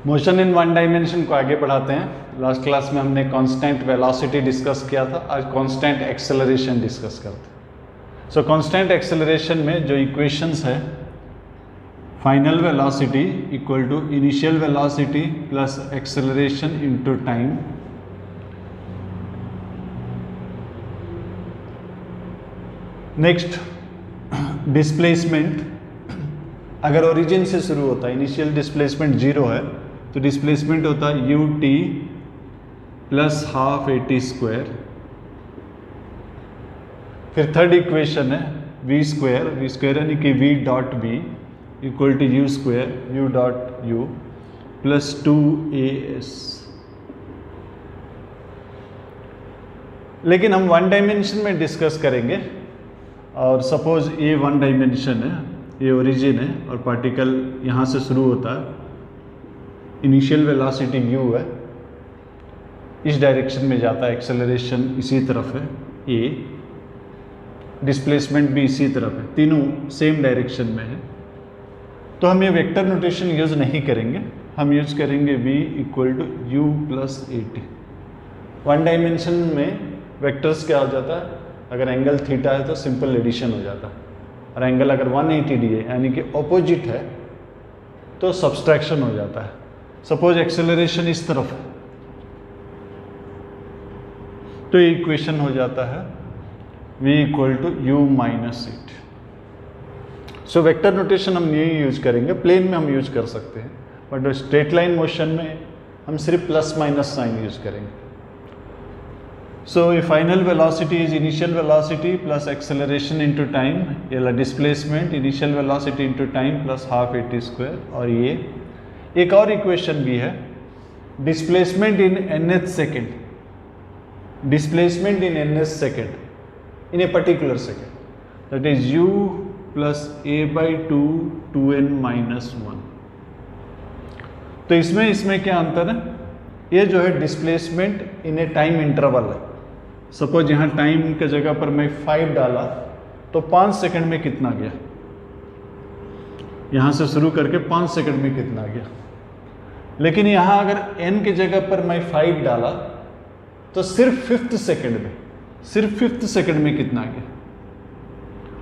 Motion in one dimension को आगे बढ़ाते हैं। लास्ट क्लास में हमने कांस्टेंट वेलोसिटी डिस्कस किया था, आज कांस्टेंट एक्सेलरेशन डिस्कस करते हैं। सो कांस्टेंट एक्सेलरेशन में जो इक्वेशंस है, final velocity equal to initial velocity plus acceleration into time, next displacement. अगर ओरिजिन से शुरू होता है, इनिशियल डिस्प्लेसमेंट 0 है तो डिस्प्लेसमेंट होता है U T plus half A T square. फिर थर्ड इक्वेशन है वी स्क्वायर यानी कि V dot B equal to U square U dot U plus 2as। लेकिन हम वन डायमेंशन में डिस्कस करेंगे, और सपोज ये वन डायमेंशन है, ये ओरिजिन है और पार्टिकल यहाँ से शुरू होता है, इनिशियल वेलोसिटी u है, इस डायरेक्शन में जाता है, एक्सेलरेशन इसी तरफ है a, डिस्प्लेसमेंट भी इसी तरफ है, तीनों सेम डायरेक्शन में है। तो हम ये वेक्टर नोटेशन यूज़ नहीं करेंगे, हम यूज़ करेंगे v equal to U plus A T. One dimension में वेक्टर्स क्या हो जाता है, अगर एंगल थीटा है तो सिंपल एडिशन हो जाता है, और एंगल अगर 180 है यानी कि ऑपोजिट है तो सब्सट्रैक्शन हो जाता है। सपोज एक्सेलरेशन इस तरफ है तो ये इक्वेशन हो जाता है v equal to U minus it. So vector notation हम यही यूज करेंगे, प्लेन में हम यूज कर सकते हैं, बट स्ट्रेट लाइन मोशन में हम सिर्फ प्लस माइनस साइन यूज करेंगे। So final velocity is initial velocity plus acceleration into time, या displacement initial velocity into time plus half at square। और ये एक और इक्वेशन भी है, displacement in nth second, displacement in nth second in a particular second, that is u plus a by 2 2n minus 1। तो इसमें क्या अंतर है, ये जो है displacement in A time interval है। सपोज यहाँ टाइम के जगह पर मैं 5 डाला तो 5 सेकंड में कितना गया, यहाँ से शुरू करके 5 सेकंड में कितना गया। लेकिन यहाँ अगर n के जगह पर मैं 5 डाला तो सिर्फ 5th सेकंड में कितना गया।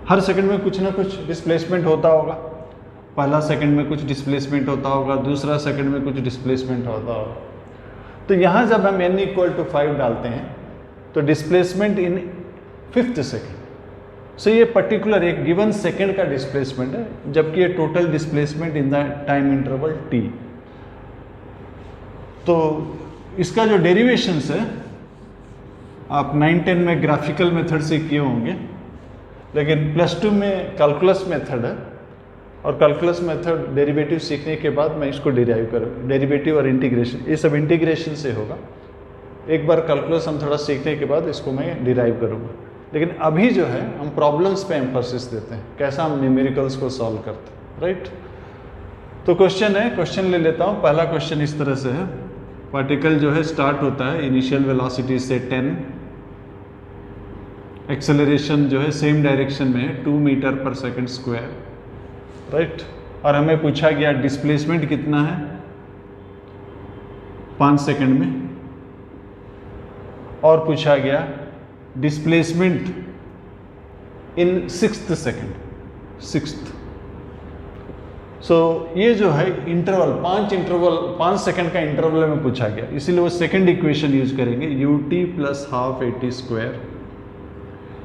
हर सेकंड में कुछ ना कुछ डिस्प्लेसमेंट होता होगा, पहला सेकंड में कुछ डिस्प्लेसमेंट होता होगा, दूसरा सेकंड में कुछ डिस्प्लेसमेंट होता होगा। तो यहाँ जब हम n इक्वल टू 5 डालते हैं तो डिस्प्लेसमेंट इन 5th सेकेंड। सो ये पर्टिकुलर एक गिवन सेकेंड का डिस्प्लेसमेंट है, जबकि ये total displacement in the time interval t। तो इसका जो डेरिवेशंस है आप 9-10 में ग्राफिकल मेथड से किए होंगे, लेकिन +2 में कैलकुलस मेथड है, और कैलकुलस मेथड डेरिवेटिव सीखने के बाद मैं इसको डिराइव करूँ, डेरिवेटिव और इंटीग्रेशन, ये सब इंटीग्रेशन से होगा। एक बार कैलकुलस हम थोड़ा सीखने के बाद इसको मैं डिराइव करूँगा, लेकिन अभी जो है हम प्रॉब्लम्स पे एम्फोसिस देते हैं, कैसा हम न्यूमेरिकल्स को सॉल्व करते हैं, राइट। तो क्वेश्चन ले लेता हूँ। पहला क्वेश्चन इस तरह से है, पार्टिकल जो है स्टार्ट होता है इनिशियल वेलोसिटी से 10, एक्सेलरेशन जो है सेम डायरेक्शन में है 2 मीटर पर सेकंड स्क्वायर, राइट। और हमें पूछा गया डिस्प्लेसमेंट कितना है 5 सेकंड में, और पूछा गया displacement in 6th second, 6th। सो ये जो है इंटरवल 5 सेकंड का इंटरवल में पूछा गया, इसीलिए वो सेकंड इक्वेशन यूज करेंगे, you T plus half A T square.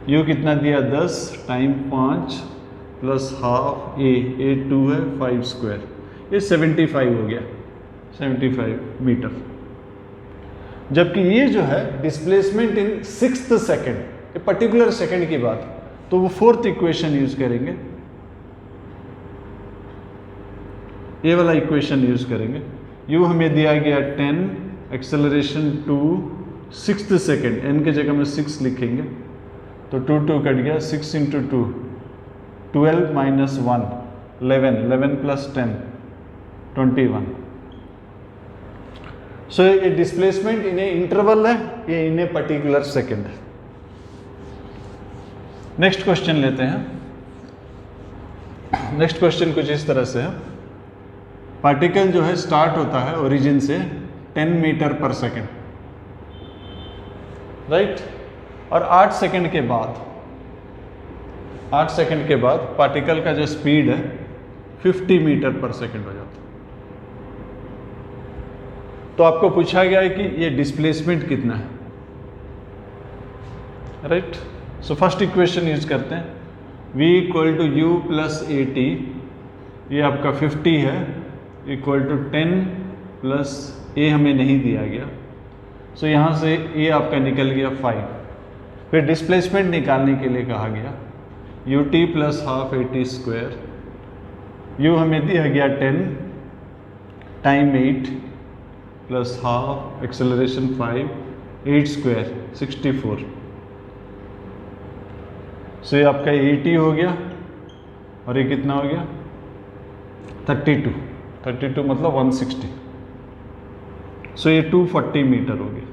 You कितना दिया 10 टाइम 5 प्लस हाफ ए 2 है 5 स्क्वायर, ये 75 हो गया, 75 मीटर। जबकि ये जो है डिस्प्लेसमेंट इन 6th सेकंड, ये पर्टिकुलर सेकंड की बात, तो वो 4th इक्वेशन यूज करेंगे, ये वाला इक्वेशन यूज करेंगे। यू हमें दिया गया 10, एक्सेलरेशन 2, 6th सेकंड, n के जगह में 6 लिखेंगे तो 2 कट गया, 6 इंटू 2 12 माइनस 1 11 प्लस 10 21। सो ये डिस्प्लेसमेंट इन ए इंटरवल है, ये इन ए पर्टिकुलर सेकंड है। नेक्स्ट क्वेश्चन लेते हैं। नेक्स्ट क्वेश्चन कुछ इस तरह से है, पार्टिकल जो है स्टार्ट होता है ओरिजिन से 10 मीटर पर सेकेंड, राइट, और 8 सेकेंड के बाद पार्टिकल का जो स्पीड है 50 मीटर पर सेकेंड हो जाता है। तो आपको पूछा गया है कि ये डिस्प्लेसमेंट कितना है, right. So first equation use करते हैं, v equal to U plus A T, ये आपका 50 है, इक्वल टू 10 प्लस ए हमें नहीं दिया गया, सो यहाँ से ए आपका निकल गया 5। फिर डिस्प्लेसमेंट निकालने के लिए कहा गया you T plus half A T square, you हमें दिया गया 10 time 8 plus half acceleration 5, 8 square 64। सो ये आपका 80 हो गया और ये कितना हो गया 32 मतलब 160। सो ये 240 मीटर हो गया,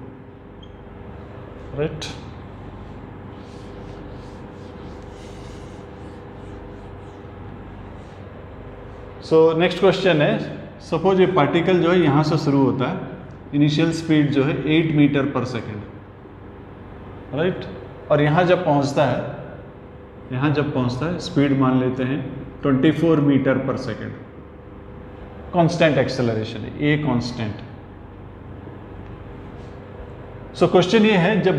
राइट। सो नेक्स्ट क्वेश्चन है, सपोज ये पार्टिकल जो है यहाँ से शुरू होता है, इनिशियल स्पीड जो है 8 मीटर पर सेकेंड, राइट, और यहाँ जब पहुँचता है स्पीड मान लेते हैं 24 मीटर पर सेकेंड, कांस्टेंट एक्सेलरेशन है, ए कांस्टेंट। सो क्वेश्चन ये है, जब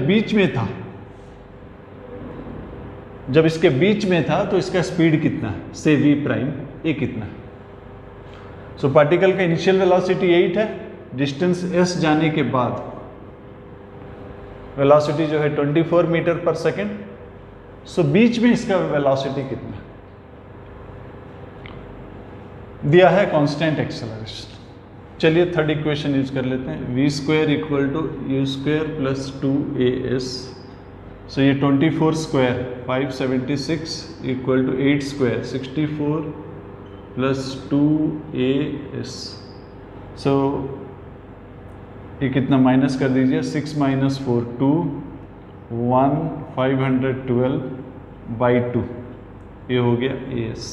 इसके बीच में था तो इसका स्पीड कितना है, से v प्राइम ए कितना है। सो पार्टिकल का इनिशियल वेलोसिटी 8 है, डिस्टेंस s जाने के बाद वेलोसिटी जो है 24 मीटर पर सेकेंड। सो बीच में इसका वेलोसिटी कितना है दिया है, कांस्टेंट एक्सेलरेशन। चलिए थर्ड इक्वेशन यूज कर लेते हैं, v square equal to U square plus 2as। So ये 24 square 576 equal to 8 square 64 plus 2as। So ये कितना माइनस कर दीजिए, 6 माइनस 4 2 1 512 बाई 2, ये हो गया as।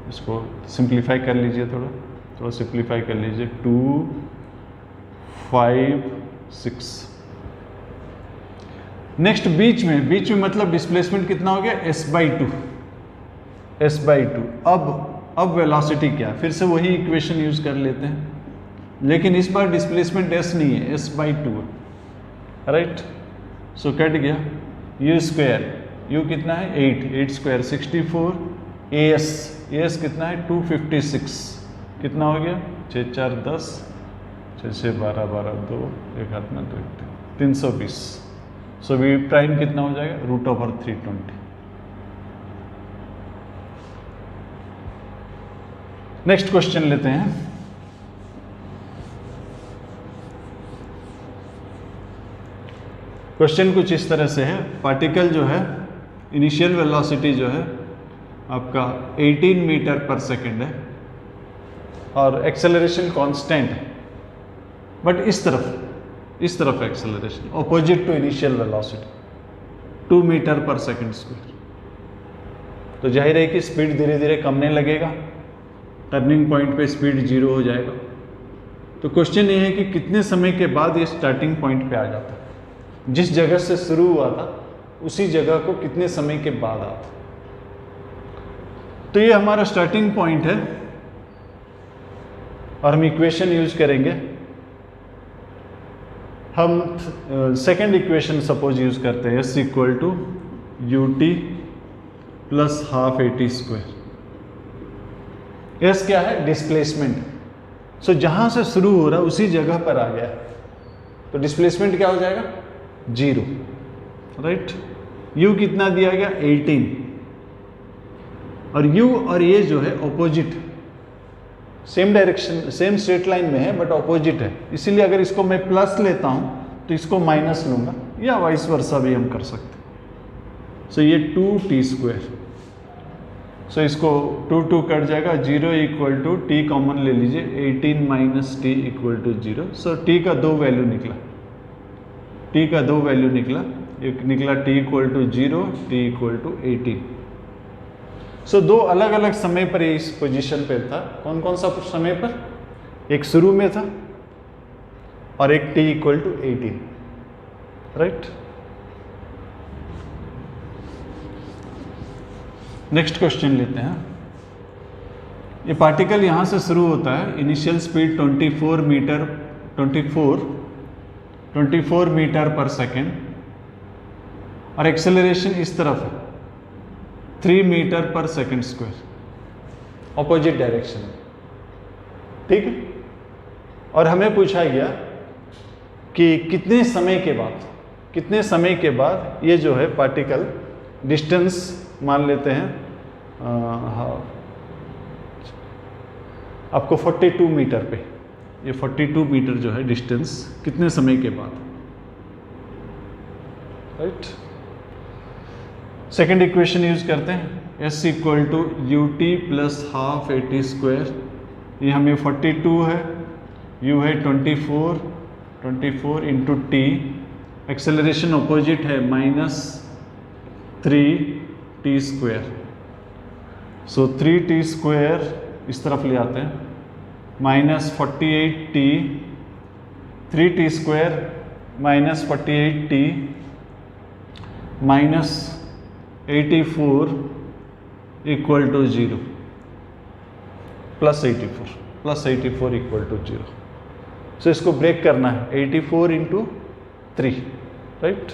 इसको सिंप्लीफाई कर लीजिए, थोड़ा सिंप्लीफाई कर लीजिए, 2 5 6। नेक्स्ट बीच में मतलब डिस्प्लेसमेंट कितना हो गया, s/2। अब वेलोसिटी क्या, फिर से वही इक्वेशन यूज कर लेते हैं, लेकिन इस बार डिस्प्लेसमेंट s नहीं है, s/2 है, राइट। सो कट गया, u स्क्वायर, u कितना है 8 स्क्वायर 64, as कितना है 256, कितना हो गया 6 4 10 6 6 12 12 2 1 हाथ में 2 320। सो v प्राइम कितना हो जाएगा √320। नेक्स्ट क्वेश्चन लेते हैं, क्वेश्चन कुछ इस तरह से है, पार्टिकल जो है इनिशियल वेलोसिटी जो है आपका 18 मीटर पर सेकेंड है और एक्सेलरेशन कांस्टेंट है, बट इस तरफ acceleration opposite to initial velocity 2 metre पर सेकेंड स्क्वायर। तो जाहिर है कि स्पीड धीरे धीरे कमने लगेगा, टर्निंग पॉइंट पे स्पीड 0 हो जाएगा। तो क्वेश्चन ये है कि कितने समय के बाद ये स्टार्टिंग पॉइंट पे आ जाता है, जिस जगह से शुरू हुआ था उसी जगह को कितने समय के बाद आता। तो ये हमारा स्टार्टिंग पॉइंट है और हम इक्वेशन यूज करेंगे, हम सेकेंड इक्वेशन सपोज यूज करते हैं, s equal to U T plus half A T square. s क्या है, डिस्प्लेसमेंट। सो जहां से शुरू हो रहा है उसी जगह पर आ गया, तो डिस्प्लेसमेंट क्या हो जाएगा 0, राइट। u कितना दिया गया 18, और u और ये जो है opposite, same direction same straight line में है बट ऑपोजिट है, इसीलिए अगर इसको मैं प्लस लेता हूं तो इसको माइनस लूंगा, या वाइस वर्सा भी हम कर सकते हैं। सो ये 2t स्क्वायर, सो इसको 2 कट जाएगा, 0 इक्वल टू t कॉमन ले लीजिए, 18 minus t equal to 0। So t का 2 वैल्यू निकला, एक निकला t equal to 0, t equal to 18। So दो अलग अलग समय पर ये इस पोजीशन पे था। कौन कौन सा समय पर? एक शुरू में था और एक t equal to 18, right. Next question लेते हैं। ये पार्टिकल यहां से शुरू होता है, इनिशियल स्पीड 24 मीटर पर सेकेंड और एक्सेलरेशन इस तरफ है 3 मीटर पर सेकेंड स्क्वायर, ऑपोजिट डायरेक्शन में, ठीक है। और हमें पूछा गया कि कितने समय के बाद ये जो है पार्टिकल डिस्टेंस मान लेते हैं आपको 42 मीटर पे, ये 42 मीटर जो है डिस्टेंस कितने समय के बाद, राइट। सेकेंड इक्वेशन यूज करते हैं, s equal to U T plus half A T square. ये हमें 42 है, u है 24 इंटू टी, एक्सेलरेशन अपोजिट है -3t स्क्वायर। सो 3t स्क्वायर इस तरफ ले आते हैं, -48t, 3t square -48t -84 equal to 0, +84 equal to 0। So इसको ब्रेक करना है, 84 इंटू 3, राइट।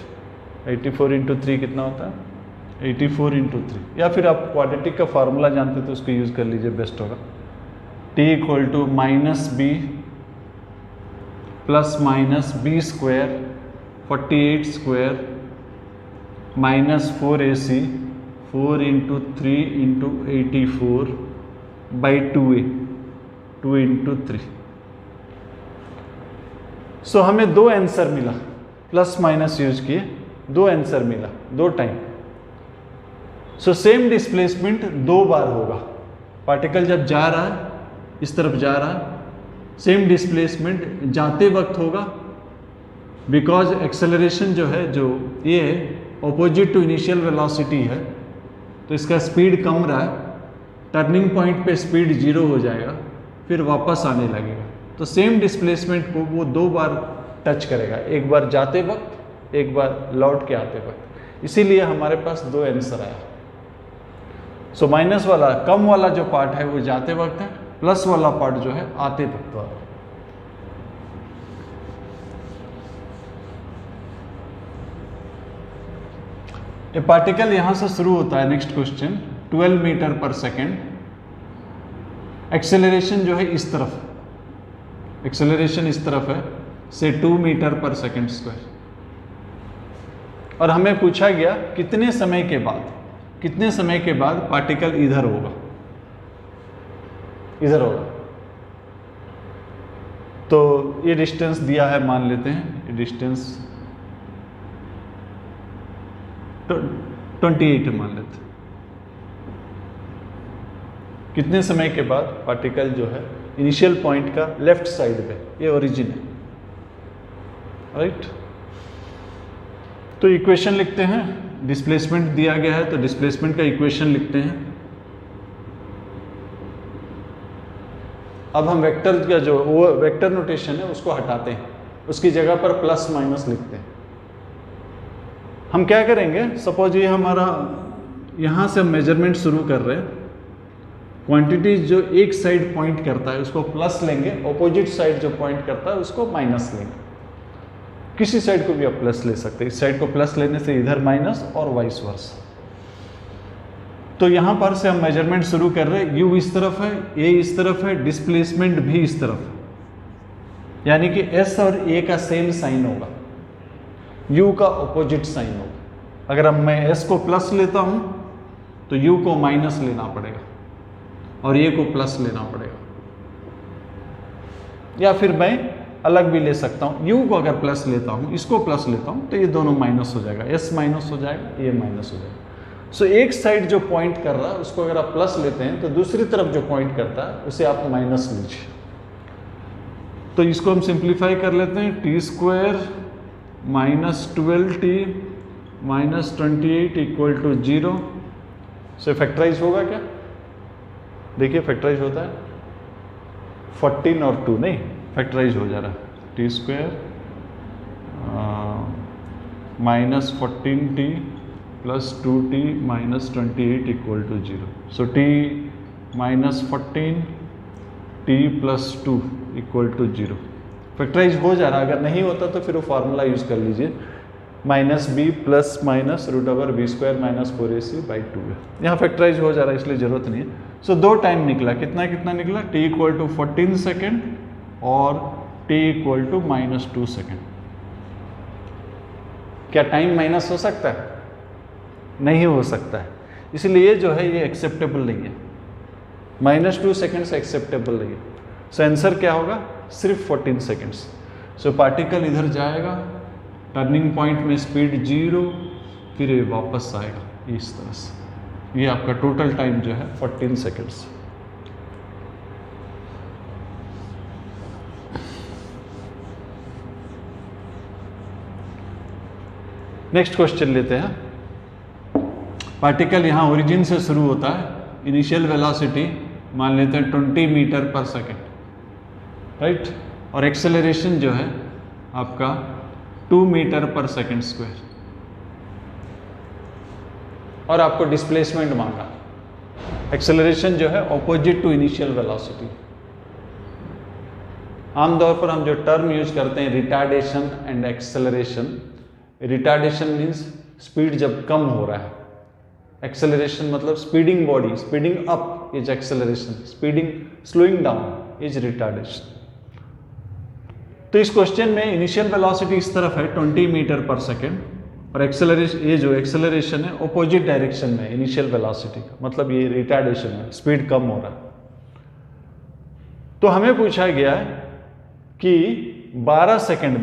84 इंटू 3 कितना होता है? 84 इंटू 3, या फिर आप क्वाड्रेटिक का फार्मूला जानते तो उसको यूज़ कर लीजिए, बेस्ट होगा। t equal to -b plus -b square 48 square -4ac 4 into 3 into 84 by 2a 2 into 3। So हमें दो आंसर मिला, प्लस माइनस यूज किए, दो आंसर मिला दो टाइम। सो सेम डिस्प्लेसमेंट दो बार होगा, पार्टिकल जब जा रहा है इस तरफ जा रहा है, सेम डिस्प्लेसमेंट जाते वक्त होगा, बिकॉज एक्सेलरेशन जो है, जो ये ऑपोजिट टू इनिशियल वेलोसिटी है, तो इसका स्पीड कम रहा है, टर्निंग पॉइंट पे स्पीड 0 हो जाएगा, फिर वापस आने लगेगा। तो सेम डिस्प्लेसमेंट को वो दो बार टच करेगा, एक बार जाते वक्त, एक बार लौट के आते वक्त। इसीलिए हमारे पास दो आंसर आया। सो माइनस वाला, कम वाला जो पार्ट है वो जाते वक्त है, प्लस वाला पार्ट जो है आते वक्त वाला। ये पार्टिकल यहां से शुरू होता है, नेक्स्ट क्वेश्चन, 12 मीटर पर सेकेंड, एक्सेलरेशन जो है इस तरफ, एक्सेलरेशन इस तरफ है, से 2 मीटर पर सेकेंड स्क्वायर। और हमें पूछा गया कितने समय के बाद पार्टिकल इधर होगा, तो ये डिस्टेंस दिया है, मान लेते हैं ये डिस्टेंस 28 मान लेते हैं। कितने समय के बाद पार्टिकल जो है इनिशियल पॉइंट का लेफ्ट साइड पे, ये ओरिजिन है, राइट। तो इक्वेशन लिखते हैं, डिस्प्लेसमेंट दिया गया है तो डिस्प्लेसमेंट का इक्वेशन लिखते हैं। अब हम वेक्टर का जो वो वेक्टर नोटेशन है उसको हटाते हैं, उसकी जगह पर प्लस माइनस लिखते हैं। हम क्या करेंगे, सपोज ये हमारा यहाँ से मेजरमेंट शुरू कर रहे हैं, क्वांटिटी जो एक साइड पॉइंट करता है उसको प्लस लेंगे, ऑपोजिट साइड जो पॉइंट करता है उसको माइनस लेंगे। किसी साइड को भी आप प्लस ले सकते हैं, इस साइड को प्लस लेने से इधर माइनस और वाइस वर्सा। तो यहाँ पर से हम मेजरमेंट शुरू कर रहे हैं, u इस तरफ है, a इस तरफ है, डिस्प्लेसमेंट भी इस तरफ है, यानी कि s और a का सेम साइन होगा, u का ऑपोजिट साइन होगा। अगर अब मैं s को प्लस लेता हूं तो u को माइनस लेना पड़ेगा और a को प्लस लेना पड़ेगा, या फिर मैं अलग भी ले सकता हूं, u को अगर प्लस लेता हूं, इसको प्लस लेता हूं तो ये दोनों माइनस हो जाएगा, s माइनस हो जाएगा, ये माइनस हो जाएगा। सो एक साइड जो पॉइंट कर रहा है उसको अगर आप प्लस लेते हैं तो दूसरी तरफ जो पॉइंट करता है उसे आप माइनस लीजिए। तो इसको हम सिंप्लीफाई कर लेते हैं, T square -12t -28 equal to 0, so factorise होगा क्या? देखिए फैक्टराइज होता है 14 और 2, नहीं फैक्टराइज हो जा रहा है, T square minus 14t plus 2t minus 28 equal to 0. So t minus 14 t plus 2 equal to 0. Factorise हो जा रहा है. अगर नहीं होता तो फिर वो फार्मूला यूज़ कर लीजिए, minus B plus minus root over B square minus 4ac/2 है. यहाँ फैक्टराइज हो जा रहा है इसलिए ज़रूरत नहीं है. सो दो टाइम निकला, कितना कितना निकला? t इक्वल टू 14 सेकेंड और t equal to minus 2 second. क्या टाइम माइनस हो सकता है? नहीं हो सकता है. इसलिए जो है ये एक्सेप्टेबल नहीं है, माइनस 2 सेकेंड्स एक्सेप्टेबल नहीं है. सो आंसर क्या होगा? सिर्फ 14 सेकेंड्स. सो पार्टिकल इधर जाएगा, टर्निंग पॉइंट में स्पीड 0, फिर ये वापस आएगा इस तरह से. ये आपका टोटल टाइम जो है 14 सेकेंड्स. नेक्स्ट क्वेश्चन लेते हैं. पार्टिकल यहाँ ओरिजिन से शुरू होता है, इनिशियल वेलोसिटी मान लेते हैं 20 मीटर पर सेकेंड, राइट, और एक्सेलरेशन जो है आपका 2 मीटर पर सेकेंड स्क्वायर, और आपको डिस्प्लेसमेंट मांगा. एक्सेलरेशन जो है ऑपोजिट टू इनिशियल वेलोसिटी. आमतौर पर हम जो टर्म यूज करते हैं retardation and acceleration. Retardation means speed जब कम हो रहा है, एक्सेलरेशन मतलब speeding body, speeding up is acceleration, speeding slowing down is retardation. तो इस क्वेश्चन में इनिशियल वेलोसिटी इस तरफ है 20 मीटर पर सेकेंड, और एक्सेलरेशन, ये जो एक्सेलरेशन है ऑपोजिट डायरेक्शन में इनिशियल वेलोसिटी का, मतलब ये रिटार्डेशन है, स्पीड कम हो रहा है. तो हमें पूछा गया है कि 12 सेकेंड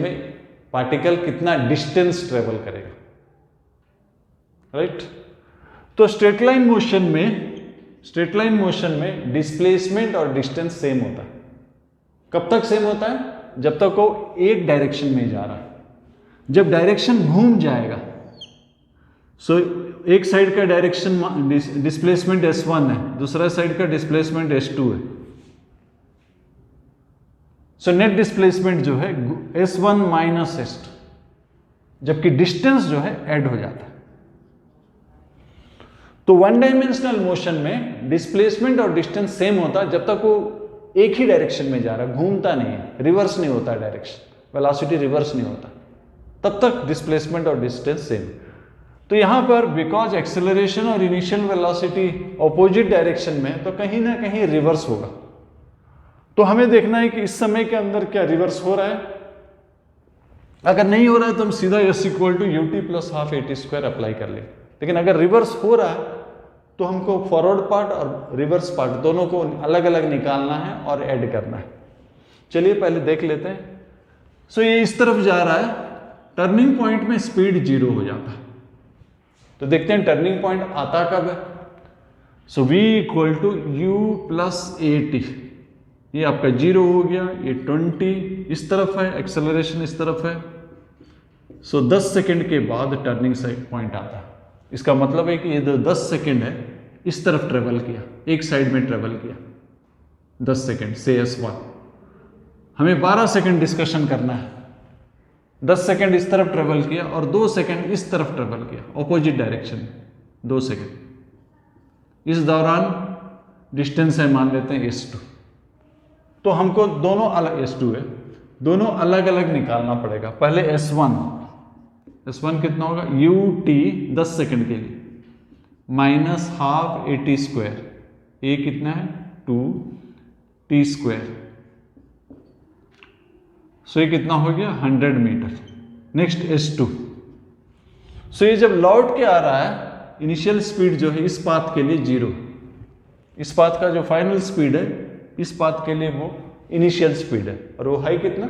में पार्टिकल कितना डिस्टेंस ट्रेवल करेगा, राइट. तो स्ट्रेट लाइन मोशन में डिस्प्लेसमेंट और डिस्टेंस सेम होता है. कब तक सेम होता है? जब तक वो एक डायरेक्शन में जा रहा है. जब डायरेक्शन घूम जाएगा, सो एक साइड का डायरेक्शन डिस्प्लेसमेंट s1 है, दूसरा साइड का डिस्प्लेसमेंट s2 है. सो नेट डिस्प्लेसमेंट जो है s1 माइनस s2, जबकि डिस्टेंस जो है ऐड हो जाता है. तो वन डायमेंशनल मोशन में डिस्प्लेसमेंट और डिस्टेंस सेम होता है जब तक वो एक ही डायरेक्शन में जा रहा है, घूमता नहीं है, रिवर्स नहीं होता डायरेक्शन, वेलोसिटी रिवर्स नहीं होता, तब तक डिस्प्लेसमेंट और डिस्टेंस सेम. तो यहां पर बिकॉज एक्सेलरेशन और इनिशियल वेलोसिटी ऑपोजिट डायरेक्शन में, तो कहीं ना कहीं रिवर्स होगा. तो हमें देखना है कि इस समय के अंदर क्या रिवर्स हो रहा है. अगर नहीं हो रहा है तो हम सीधा s equal to ut plus half at square apply कर लें. लेकिन अगर रिवर्स हो रहा है तो हमको फॉरवर्ड पार्ट और रिवर्स पार्ट दोनों को अलग अलग निकालना है और ऐड करना है. चलिए पहले देख लेते हैं. सो ये इस तरफ जा रहा है, टर्निंग पॉइंट में स्पीड 0 हो जाता है. तो देखते हैं टर्निंग पॉइंट आता कब है. So v equal to u plus at, ये आपका 0 हो गया, ये 20 इस तरफ है, एक्सेलरेशन इस तरफ है. सो 10 सेकेंड के बाद टर्निंग पॉइंट आता है. इसका मतलब है कि ये जो 10 सेकेंड है इस तरफ ट्रेवल किया, एक साइड में ट्रेवल किया 10 सेकेंड से s1. हमें 12 सेकेंड डिस्कशन करना है. 10 सेकेंड इस तरफ ट्रेवल किया और 2 सेकेंड इस तरफ ट्रेवल किया, ऑपोजिट डायरेक्शन में 2 सेकेंड. इस दौरान डिस्टेंस है मान लेते हैं s2. तो हमको दोनों अलग, s2 है, दोनों अलग अलग निकालना पड़ेगा. पहले s1 कितना होगा? ut 10 सेकेंड के लिए minus half at square, a कितना है 2t स्क्वायर. सो ये कितना हो गया 100 मीटर. Next s2. सो ये जब लौट के आ रहा है, इनिशियल स्पीड जो है इस पाथ के लिए 0, इस पाथ का जो फाइनल स्पीड है इस पाथ के लिए वो इनिशियल स्पीड है, और वो हाई कितना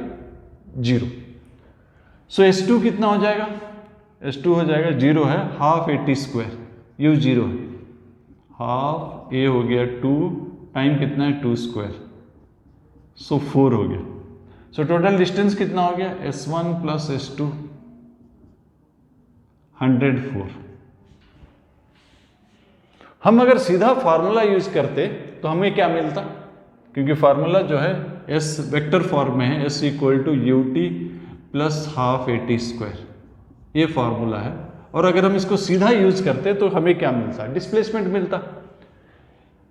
0. सो s2 कितना हो जाएगा? s2 हो जाएगा 0 है हाफ at स्क्वायर, u 0 है, हाफ a हो गया 2, टाइम कितना है 2 स्क्वायर, सो 4 हो गया. सो टोटल डिस्टेंस कितना हो गया? s1 plus s2 104। हम अगर सीधा फार्मूला यूज करते तो हमें क्या मिलता, क्योंकि फार्मूला जो है एस वेक्टर फॉर्म में है, S equal to U T plus half A T square, ये फार्मूला है। और अगर हम इसको सीधा यूज करते तो हमें क्या मिलता, डिस्प्लेसमेंट मिलता।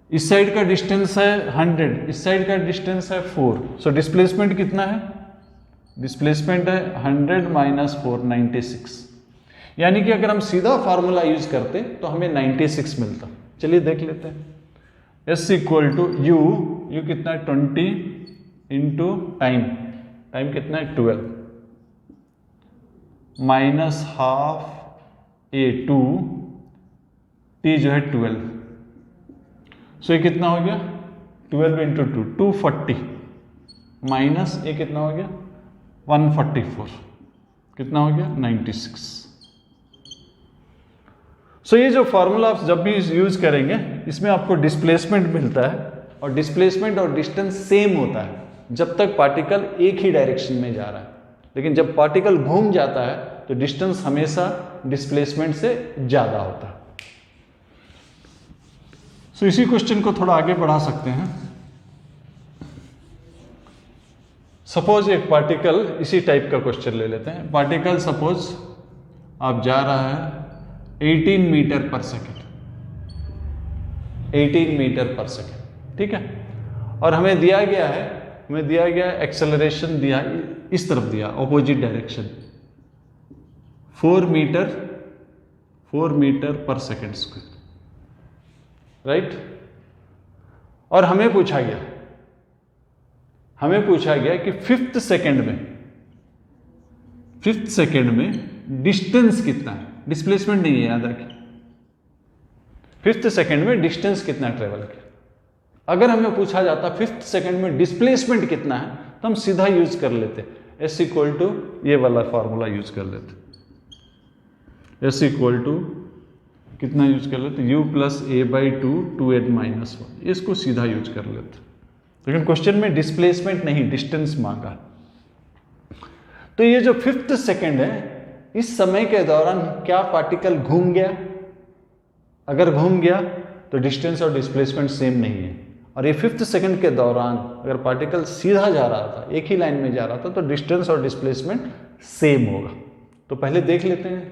इस साइड का डिस्टेंस है 100, इस साइड का डिस्टेंस है 4, सो डिस्प्लेसमेंट कितना है, डिस्प्लेसमेंट है 100 माइनस 4, 96। यानी कि अगर हम सीधा फार्मूला यूज करते तो हमें 96 मिलता। चलिए देख लेते हैं। एस इक्वल टू यू कितना है 20 इंटू टाइम कितना है 12 माइनस हाफ ए 2 टी जो है 12, सो ये कितना हो गया 12 इंटू 2 240 माइनस ये कितना हो गया 144, कितना हो गया 96। सो ये जो फॉर्मूला आप जब भी यूज करेंगे इसमें आपको डिस्प्लेसमेंट मिलता है, और डिस्प्लेसमेंट और डिस्टेंस सेम होता है जब तक पार्टिकल एक ही डायरेक्शन में जा रहा है। लेकिन जब पार्टिकल घूम जाता है तो डिस्टेंस हमेशा डिस्प्लेसमेंट से ज्यादा होता है। सो इसी क्वेश्चन को थोड़ा आगे बढ़ा सकते हैं। सपोज एक पार्टिकल, इसी टाइप का क्वेश्चन ले लेते हैं। पार्टिकल सपोज आप जा रहा है 18 मीटर पर सेकेंड, 18 मीटर पर सेकेंड, ठीक है। और हमें दिया गया है एक्सेलरेशन दिया इस तरफ दिया, ऑपोजिट डायरेक्शन 4 मीटर पर सेकेंड स्क्वायर, राइट। और हमें पूछा गया कि फिफ्थ सेकेंड में डिस्टेंस कितना है, डिस्प्लेसमेंट नहीं है, याद रखिए। फिफ्थ सेकेंड में डिस्टेंस कितना ट्रेवल किया। अगर हमें पूछा जाता फिफ्थ सेकेंड में डिस्प्लेसमेंट कितना है तो हम सीधा यूज कर लेते, एस इक्वल टू ये वाला फॉर्मूला यूज कर लेते, एस इक्वल टू कितना यूज कर लेते, u plus A by 2n minus 1, इसको सीधा यूज कर लेते। लेकिन क्वेश्चन में डिस्प्लेसमेंट नहीं, डिस्टेंस मांगा। तो ये जो फिफ्थ सेकेंड है, इस समय के दौरान क्या पार्टिकल घूम गया? अगर घूम गया तो डिस्टेंस और डिस्प्लेसमेंट सेम नहीं है। और ये फिफ्थ सेकेंड के दौरान अगर पार्टिकल सीधा जा रहा था, एक ही लाइन में जा रहा था, तो डिस्टेंस और डिस्प्लेसमेंट सेम होगा। तो पहले देख लेते हैं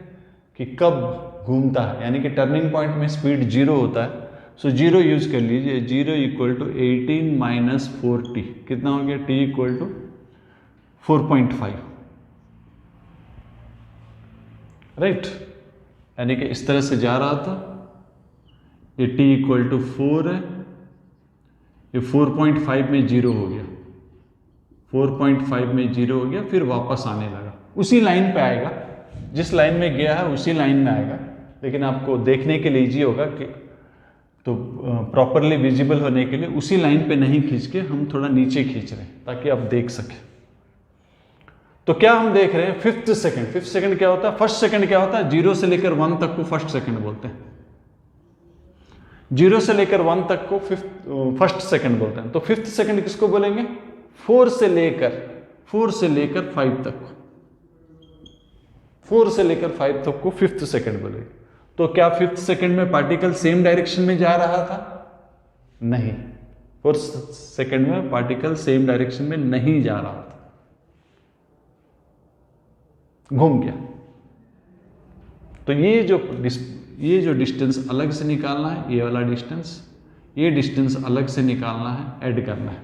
कि कब घूमता है, यानी कि टर्निंग पॉइंट में स्पीड 0 होता है। सो 0 यूज कर लीजिए, 0 इक्वल टू 18 माइनस 4t, कितना हो गया, t इक्वल टू 4.5, राइट। यानी कि इस तरह से जा रहा था, ये t इक्वल टू 4 है, ये 4.5 में 0 हो गया, 4.5 में 0 हो गया, फिर वापस आने लगा। उसी लाइन पे आएगा, जिस लाइन में गया है उसी लाइन में आएगा। लेकिन आपको देखने के लिए इजी होगा कि तो प्रॉपरली विजिबल होने के लिए उसी लाइन पे नहीं खींच के हम थोड़ा नीचे खींच रहे हैं ताकि आप देख सकें। तो क्या हम देख रहे हैं, फिफ्थ सेकंड क्या होता है, फर्स्ट सेकंड क्या होता है, 0 से लेकर 1 तक को फर्स्ट सेकंड बोलते हैं, 0 से लेकर 1 तक को फर्स्ट सेकंड बोलते हैं। तो फिफ्थ सेकंड किसको बोलेंगे, 4 से लेकर 5 तक, 4 से लेकर 5 तक को फिफ्थ सेकंड बोलेंगे। तो क्या फिफ्थ सेकंड में पार्टिकल सेम डायरेक्शन में जा रहा था? नहीं, फोर्थ सेकंड में पार्टिकल सेम डायरेक्शन में नहीं जा रहा था, घूम गया। तो ये जो डिस्टेंस अलग से निकालना है, ये वाला डिस्टेंस, ये डिस्टेंस अलग से निकालना है, ऐड करना है।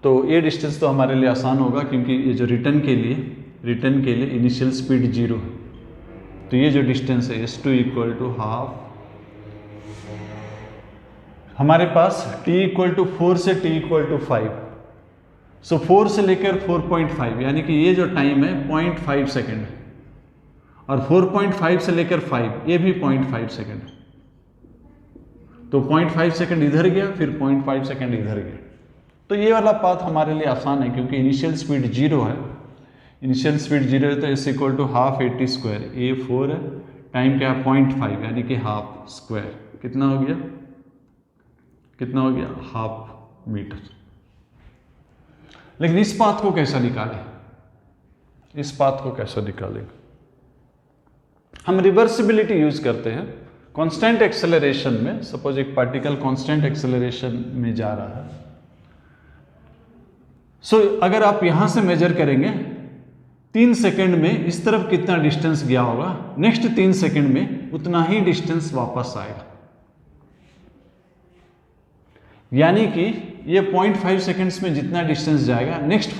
तो ये डिस्टेंस तो हमारे लिए आसान होगा, क्योंकि ये जो रिटर्न के लिए इनिशियल स्पीड 0 है। तो ये जो डिस्टेंस है s2 इक्वल टू हाफ, हमारे पास t इक्वल टू 4 से t इक्वल टू 5, सो 4 से लेकर 4.5, यानी कि ये जो टाइम है 0.5 सेकेंड है, और 4.5 से लेकर 5 ये भी 0.5 सेकेंड है। तो 0.5 सेकेंड इधर गया, फिर 0.5 सेकेंड इधर गया। तो ये वाला पाथ हमारे लिए आसान है, क्योंकि इनिशियल स्पीड 0 है, इनिशियल स्पीड 0 है, तो इस equal to half A T square, a 4 है, टाइम क्या है 0.5, यानी कि हाफ स्क्वायर, कितना हो गया हाफ मीटर। लेकिन इस पाथ को कैसा निकालें, इस पाथ को कैसे निकालेंगे? हम रिवर्सिबिलिटी यूज करते हैं। कांस्टेंट एक्सेलरेशन में सपोज एक पार्टिकल कांस्टेंट एक्सेलरेशन में जा रहा है, सो अगर आप यहां से मेजर करेंगे 3 सेकंड में इस तरफ कितना डिस्टेंस गया होगा, नेक्स्ट 3 सेकंड में उतना ही डिस्टेंस वापस आएगा। यानी कि ये 0.5 सेकंड्स में जितना डिस्टेंस जाएगा, नेक्स्ट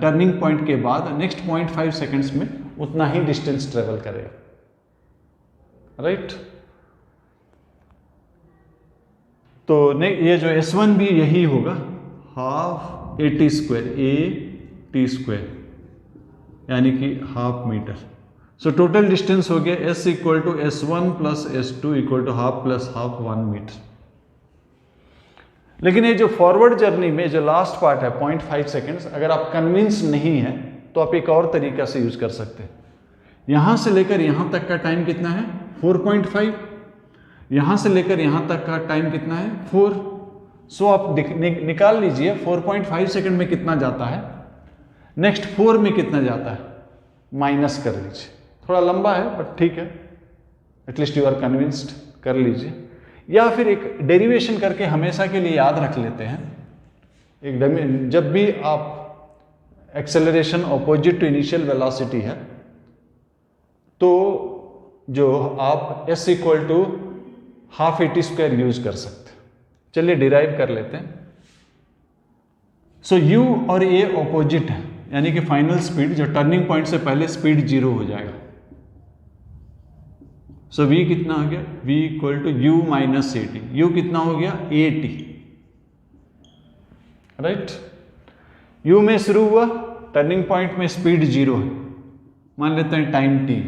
टर्निंग पॉइंट के बाद नेक्स्ट 0.5 सेकंड्स में उतना ही डिस्टेंस ट्रेवल करेगा, राइट? तो ये जो S1 भी यही होगा, half AT square, AT square यानी कि half metre. So total distance हो गया S equal to S1 plus S2 equal to half plus half 1 metre. लेकिन ये जो फॉरवर्ड जर्नी में जो लास्ट पार्ट है 0.5 सेकेंड्स, अगर आप कन्विंस नहीं है तो आप एक और तरीका से यूज कर सकते हैं। यहां से लेकर यहां तक का टाइम कितना है? 4.5। यहां से लेकर यहां तक का टाइम कितना है? 4। सो आप निकाल लीजिए 4.5 सेकंड में कितना जाता है, नेक्स्ट 4 में कितना जाता है, माइनस कर लीजिए। थोड़ा लंबा है बट ठीक है, एटलीस्ट यू आर कन्विंस्ड, कर लीजिए। या फिर एक डेरिवेशन करके हमेशा के लिए याद रख लेते हैं, जब भी आप acceleration opposite to initial velocity है तो जो आप S equal to half AT square use कर सकते हैं। चलिए डिराइव कर लेते हैं। सो U और A ऑपोजिट है, यानी कि फाइनल स्पीड जो टर्निंग पॉइंट से पहले स्पीड 0 हो जाएगा। सो V कितना हो गया? V equal to U minus AT। U कितना हो गया? AT, right? U में शुरू हुआ, टर्निंग पॉइंट में स्पीड 0 है, मान लेते हैं time t।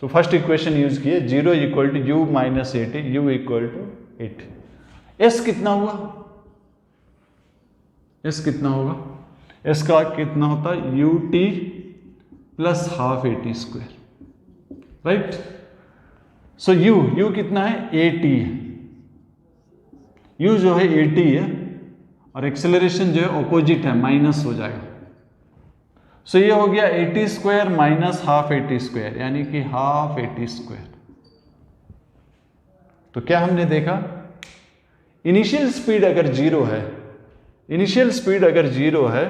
So first equation use किए, 0 equal to U minus AT, U equal to AT। S कितना हुआ? S कितना होगा? S का कितना होता है? UT plus half AT square, right? So U कितना है? AT है। U जो है AT है और एक्सेलरेशन जो है ऑपोजिट है, माइनस हो जाएगा। सो ये हो गया AT square minus half AT square, यानी कि हाफ AT स्क्वायर। तो क्या हमने देखा? इनिशियल स्पीड अगर 0 है, इनिशियल स्पीड अगर 0 है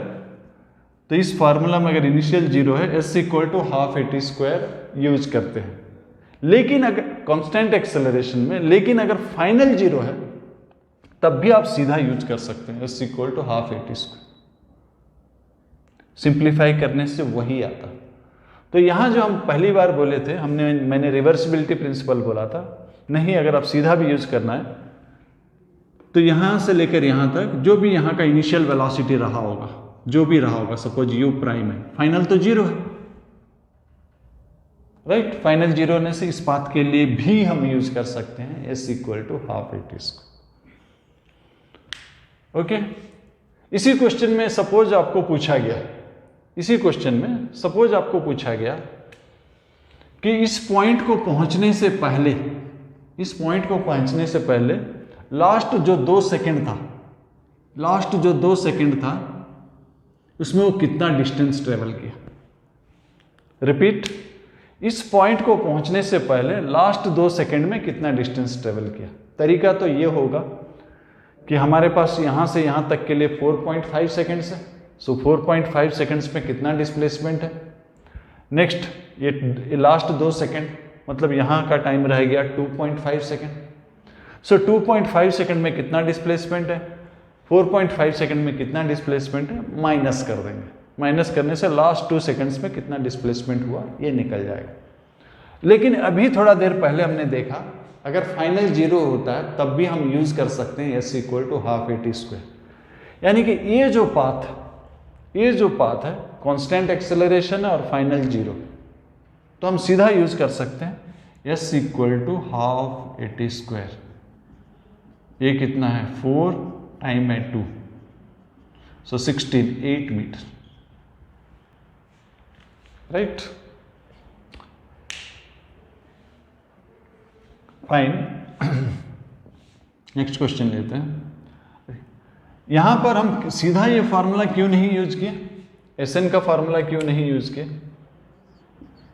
तो इस फार्मूला में अगर इनिशियल 0 है S equal to half AT square use करते हैं। लेकिन अगर कांस्टेंट एक्सेलरेशन में, लेकिन अगर फाइनल 0 है तब भी आप सीधा यूज कर सकते हैं S equal to half AT square. Simplify करने से वही आता। तो यहां जो हम पहली बार बोले थे, मैंने रिवर्सिबिलिटी प्रिंसिपल बोला था, नहीं अगर आप सीधा भी यूज करना है तो यहां से लेकर यहां तक जो भी यहां का इनिशियल वेलोसिटी रहा होगा, जो भी रहा होगा, सपोज U प्राइम है, फाइनल तो 0 है, राइट? फाइनल 0 होने से इस पाथ के लिए भी हम यूज कर सकते हैं S equal to half AT square. Okay, इसी क्वेश्चन में सपोज आपको पूछा गया, इसी क्वेश्चन में सपोज आपको पूछा गया कि इस पॉइंट को पहुंचने से पहले, इस पॉइंट को पहुंचने से पहले लास्ट जो 2 सेकंड था, लास्ट जो 2 सेकंड था उसमें वो कितना डिस्टेंस ट्रेवल किया। रिपीट, इस पॉइंट को पहुंचने से पहले लास्ट 2 सेकंड में कितना डिस्टेंस ट्रेवल किया। तरीका तो ये होगा कि हमारे पास यहां से यहां तक के लिए 4.5 सेकंड्स है। सो 4.5 सेकंड्स में कितना डिस्प्लेसमेंट है। नेक्स्ट ये लास्ट 2 सेकंड, मतलब यहां का टाइम रह गया 2.5 सेकंड। सो 2.5 सेकंड में कितना डिस्प्लेसमेंट है, 4.5 सेकंड में कितना डिस्प्लेसमेंट है, माइनस कर देंगे। माइनस करने से लास्ट 2 सेकंड्स में कितना डिस्प्लेसमेंट हुआ ये निकल जाएगा। लेकिन अभी थोड़ा देर पहले हमने देखा अगर फाइनल 0 होता है तब भी हम यूज कर सकते हैं S equal to half AT square. यानी कि ये जो पाथ है कांस्टेंट एक्सेलरेशन है और फाइनल 0, तो हम सीधा यूज कर सकते हैं S equal to half AT square. ये कितना है? 4 टाइम है 2, so 16, 8 metre, right? Fine. Next question लेते हैं। यहां पर हम सीधा ये फॉर्मूला क्यों नहीं यूज किए? एस एन का फार्मूला क्यों नहीं यूज किया?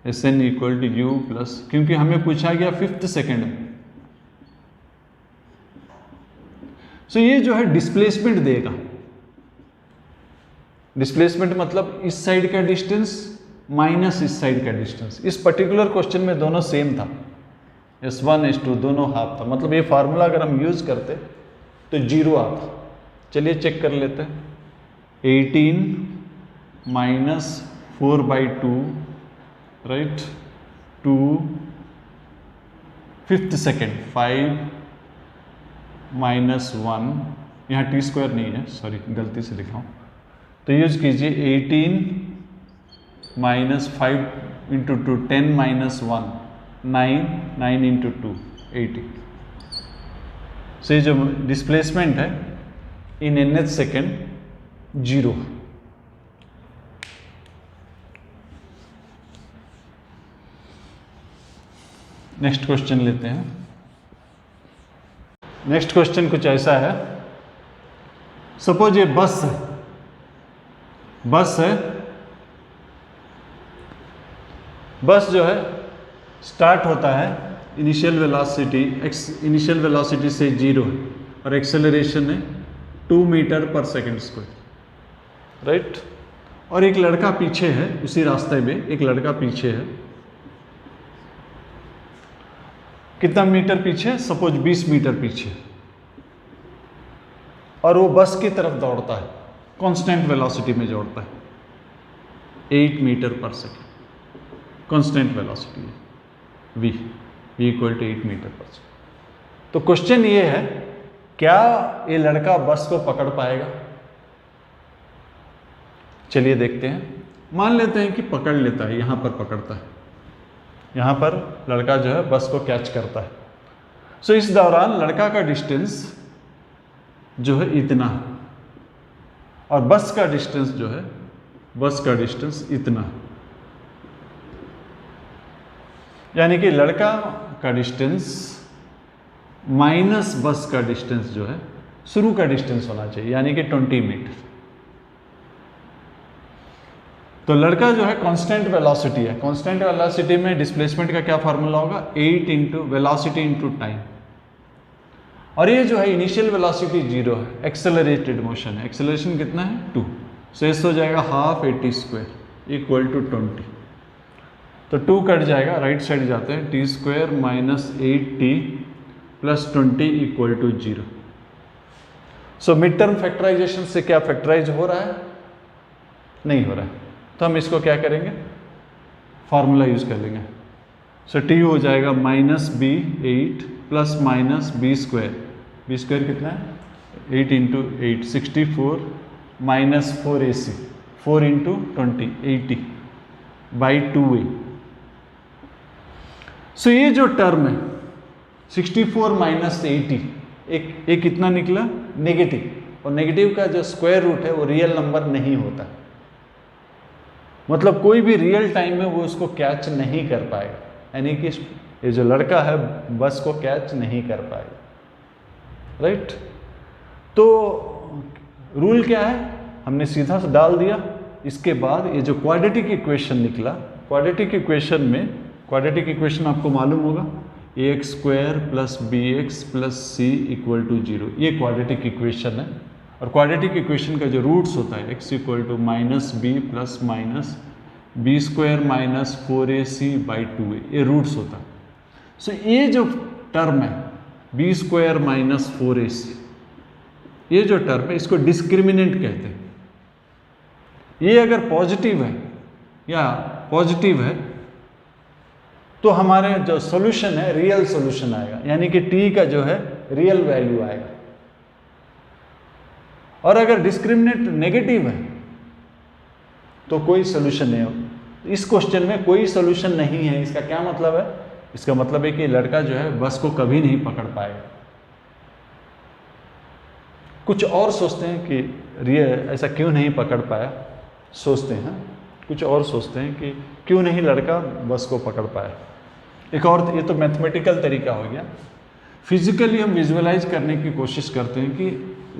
S N equal to U plus, क्योंकि हमें पूछा गया 5th सेकेंड में। सो ये जो है डिस्प्लेसमेंट देगा। डिस्प्लेसमेंट मतलब इस साइड का डिस्टेंस माइनस इस साइड का डिस्टेंस। इस पर्टिकुलर क्वेश्चन में दोनों सेम था, S1 S2 दोनों हाफ था, मतलब ये फार्मूला अगर हम यूज करते तो 0 आता। चलिए चेक कर लेते हैं। 18 minus 4/2 right, 2 5th second 5 minus 1, यहाँ टी स्क्वायर नहीं है, सॉरी गलती से लिखा हूँ, तो यूज कीजिए 18 माइनस 5 इंटू 2 10 माइनस 1 9 9 इंटू 2 18। सो ये जो डिस्प्लेसमेंट है इन nth सेकेंड 0। नेक्स्ट क्वेश्चन लेते हैं। नेक्स्ट क्वेश्चन कुछ ऐसा है, सपोज ये बस है, बस जो है स्टार्ट होता है, इनिशियल वेलोसिटी से 0 है और एक्सेलरेशन है 2 मीटर पर सेकेंड स्क्वायर राइट। और एक लड़का पीछे है, उसी रास्ते में एक लड़का पीछे है। कितना मीटर पीछे? सपोज 20 मीटर पीछे, और वो बस की तरफ दौड़ता है, कांस्टेंट वेलोसिटी में दौड़ता है 8 मीटर पर सेकेंड। कांस्टेंट वेलोसिटी है v इक्वल टू 8 मीटर पर सेकेंड। तो क्वेश्चन ये है, क्या ये लड़का बस को पकड़ पाएगा? चलिए देखते हैं। मान लेते हैं कि पकड़ लेता है, यहां पर पकड़ता है, यहां पर लड़का जो है बस को कैच करता है। सो इस दौरान लड़का का डिस्टेंस जो है इतना है और बस का डिस्टेंस जो है, बस का डिस्टेंस इतना है। यानी कि लड़का का डिस्टेंस माइनस बस का डिस्टेंस जो है शुरू का डिस्टेंस होना चाहिए, यानी कि 20 मीटर। तो लड़का जो है कांस्टेंट वेलोसिटी है, कांस्टेंट वेलोसिटी में डिस्प्लेसमेंट का क्या फार्मूला होगा? 8 इंटू वेलोसिटी इंटू टाइम। और ये जो है इनिशियल वेलोसिटी 0 है, एक्सेलरेटेड मोशन है, एक्सेलरेशन कितना है 2। सो इस हो जाएगा हाफ 80 स्क्वायर इक्वल टू 20। तो 2 कट जाएगा, राइट साइड जाते हैं, T square minus 8t plus 20 equal to 0। So mid term factorization से क्या फैक्टराइज हो रहा है? नहीं हो रहा है। तो हम इसको क्या करेंगे? फार्मूला यूज कर लेंगे। सो टी हो जाएगा minus B 8 plus minus B square कितना है 8 into 8 64 minus 4ac 4 into 20 80 by 2a। So ये जो टर्म है 64 माइनस 80 एक कितना निकला? नेगेटिव। और नेगेटिव का जो स्क्वायर रूट है वो रियल नंबर नहीं होता, मतलब कोई भी रियल टाइम में वो उसको कैच नहीं कर पाएगा, यानी कि ये जो लड़का है बस को कैच नहीं कर पाएगा राइट। तो रूल क्या है? हमने सीधा से डाल दिया। इसके बाद ये जो क्वाड्रेटिक इक्वेशन निकला, क्वाड्रेटिक इक्वेशन में, क्वाड्रेटिक इक्वेशन आपको मालूम होगा, ax square plus bx plus c equal to 0, ये क्वाड्रेटिक इक्वेशन है। और क्वाड्रेटिक इक्वेशन का जो रूट्स होता है x equal to minus B plus minus B square minus 4ac by 2a, ये रूट्स होता है। सो ये जो टर्म है बी स्क्वायर माइनस 4ac, ये जो टर्म है इसको डिस्क्रिमिनेंट कहते हैं। ये अगर पॉजिटिव है या पॉजिटिव है तो हमारे जो सॉल्यूशन है रियल सॉल्यूशन आएगा, यानी कि t का जो है रियल वैल्यू आएगा। और अगर डिस्क्रिमिनेंट नेगेटिव है तो कोई सॉल्यूशन नहीं होगा। इस क्वेश्चन में कोई सॉल्यूशन नहीं है। इसका क्या मतलब है? इसका मतलब है कि लड़का जो है बस को कभी नहीं पकड़ पाएगा। कुछ और सोचते हैं कि ऐसा क्यों नहीं पकड़ पाया, सोचते हैं कुछ और सोचते हैं कि क्यों नहीं लड़का बस को पकड़ पाया। एक और, ये तो मैथमेटिकल तरीका हो गया। फिजिकली हम विजुअलाइज करने की कोशिश करते हैं कि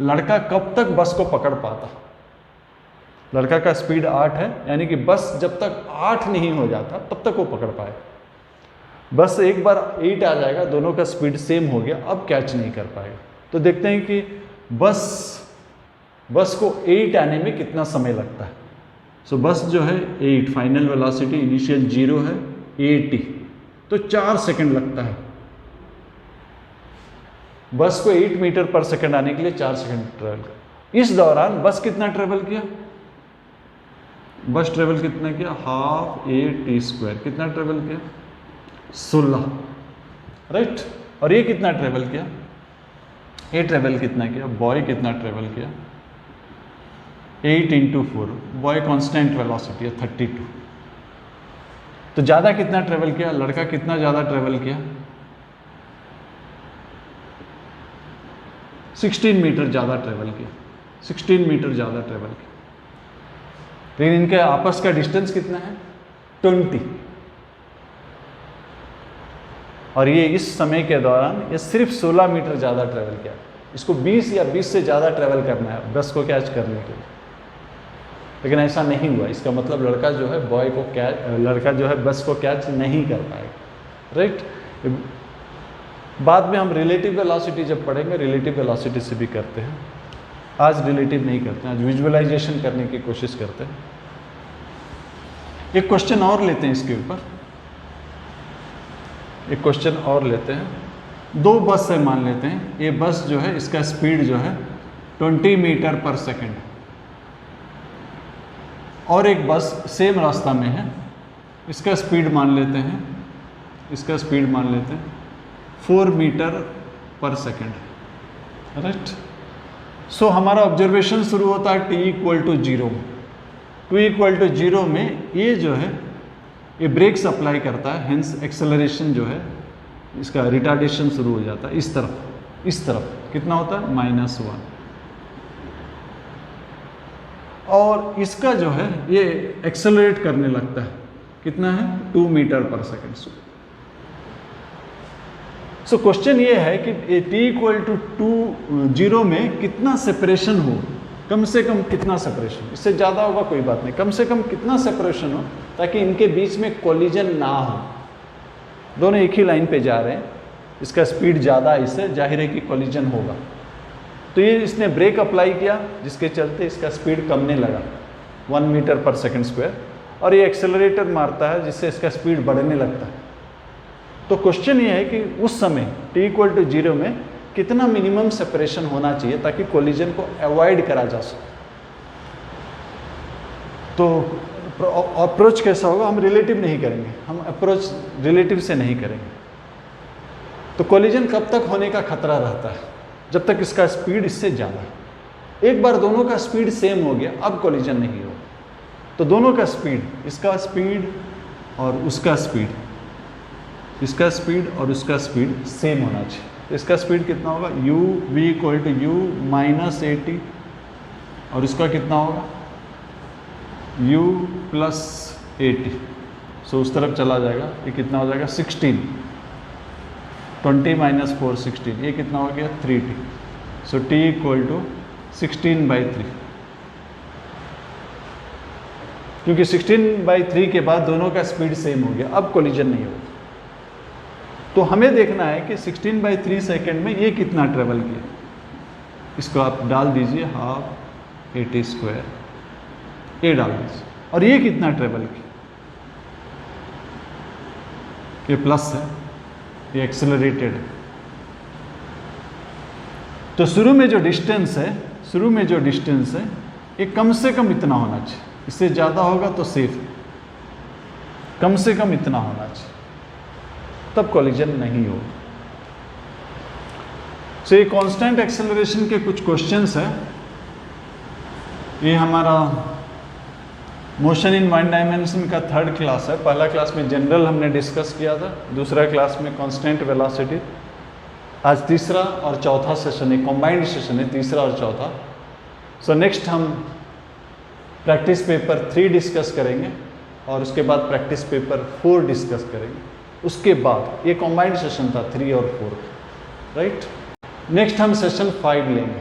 लड़का कब तक बस को पकड़ पाता। लड़का का स्पीड 8 है, यानी कि बस जब तक 8 नहीं हो जाता तब तक वो पकड़ पाएगा। बस एक बार 8 आ जाएगा, दोनों का स्पीड सेम हो गया, अब कैच नहीं कर पाएगा। तो देखते हैं कि बस को 8 आने में कितना समय लगता है। सो बस जो है 8, फाइनल वेलोसिटी इनिशियल 0 है 80, तो 4 सेकंड लगता है। बस को 8 मीटर पर सेकंड आने के लिए 4 सेकंड ट्रेवल कर। इस दौरान बस कितना ट्रेवल किया? बस ट्रेवल कितना किया? Half A T square. कितना ट्रेवल किया? 16, राइट। और ये कितना ट्रेवल किया? ये ट्रेवल कितना किया? बॉय कितना ट्रेवल किया? 8 इंटू 4, बॉय कांस्टेंट वेलोसिटी है 32। तो ज़्यादा कितना ट्रेवल किया? लड़का कितना ज़्यादा ट्रेवल किया? 16 मीटर ज़्यादा ट्रेवल किया, 16 मीटर ज़्यादा ट्रेवल किया। लेकिन इनके आपस का डिस्टेंस कितना है? 20। और ये इस समय के दौरान ये सिर्फ 16 मीटर ज़्यादा ट्रेवल किया। इसको 20 या 20 से ज़्यादा ट्रेवल करना है बस को कैच करने के लिए, लेकिन ऐसा नहीं हुआ। इसका मतलब लड़का जो है लड़का जो है बस को कैच नहीं कर पाएगा, राइट। बाद में हम रिलेटिव वेलोसिटी जब पढ़ेंगे, रिलेटिव वेलोसिटी से भी करते हैं। आज रिलेटिव नहीं करते हैं, आज विजुअलाइजेशन करने की कोशिश करते हैं। एक क्वेश्चन और लेते हैं इसके ऊपर, एक क्वेश्चन और लेते हैं। 2 बस है मान लेते हैं। ये बस जो है इसका स्पीड जो है 20 मीटर पर सेकंड, और एक बस सेम रास्ता में है, इसका स्पीड मान लेते हैं, इसका स्पीड मान लेते हैं 4 मीटर पर सेकंड, राइट। सो हमारा ऑब्जर्वेशन शुरू होता है t = 0। t = 0 में ये जो है ये ब्रेक्स अप्लाई करता है, हेंस एक्सेलरेशन जो है इसका रिटार्डेशन शुरू हो जाता है। इस तरफ कितना होता है? -1। और इसका जो है ये एक्सेलरेट करने लगता है, कितना है? 2 मीटर पर सेकंड। सो क्वेश्चन ये है कि t = 0 में कितना सेपरेशन हो, कम से कम कितना सेपरेशन, इससे ज़्यादा होगा कोई बात नहीं, कम से कम कितना सेपरेशन हो ताकि इनके बीच में कोलिजन ना हो। दोनों एक ही लाइन पे जा रहे हैं, इसका स्पीड ज़्यादा है, इससे जाहिर है कि कोलिजन होगा। तो ये इसने ब्रेक अप्लाई किया जिसके चलते इसका स्पीड कमने लगा 1 मीटर पर सेकंड स्क्वायर, और ये एक्सेलरेटर मारता है जिससे इसका स्पीड बढ़ने लगता है। तो क्वेश्चन ये है कि उस समय t = 0 में कितना मिनिमम सेपरेशन होना चाहिए ताकि कोलिजन को अवॉइड करा जा सके। तो अप्रोच कैसा होगा? हम रिलेटिव नहीं करेंगे, हम अप्रोच रिलेटिव से नहीं करेंगे। तो कोलिजन कब तक होने का खतरा रहता है? जब तक इसका स्पीड इससे ज़्यादा है। एक बार दोनों का स्पीड सेम हो गया, अब कोलिजन नहीं होगा। तो दोनों का स्पीड, इसका स्पीड और उसका स्पीड, इसका स्पीड और उसका स्पीड सेम होना चाहिए। तो इसका स्पीड कितना होगा? v = u - 80, और इसका कितना होगा? u + 80। सो उस तरफ चला जाएगा, ये कितना हो जाएगा? 16। 20 - 4 16, ये कितना हो गया? 3t। सो t = 16/3, क्योंकि 16/3 के बाद दोनों का स्पीड सेम हो गया, अब कोलिजन नहीं होगा। तो हमें देखना है कि 16/3 सेकंड में ये कितना ट्रेवल किया। इसको आप डाल दीजिए, हाफ ए टी स्क्वायर, ये डाल दीजिए। और ये कितना ट्रेवल किया? ये प्लस है, ये एक्सेलरेटेड है। तो शुरू में जो डिस्टेंस है ये कम से कम इतना होना चाहिए, इससे ज़्यादा होगा तो सेफ, कम से कम इतना होना चाहिए, तब कोलिजन नहीं होगा। सो ये कांस्टेंट एक्सेलरेशन के कुछ क्वेश्चंस हैं। ये हमारा मोशन इन 1 डायमेंशन का 3rd क्लास है। पहला क्लास में जनरल हमने डिस्कस किया था, दूसरा क्लास में कांस्टेंट वेलोसिटी। आज तीसरा और चौथा सेशन है, कॉम्बाइंड सेशन है, तीसरा और चौथा। सो नेक्स्ट हम प्रैक्टिस पेपर 3 डिस्कस करेंगे और उसके बाद प्रैक्टिस पेपर 4 डिस्कस करेंगे। उसके बाद ये कॉम्बाइंड सेशन था 3 और 4, राइट। नेक्स्ट हम सेशन 5 लेंगे।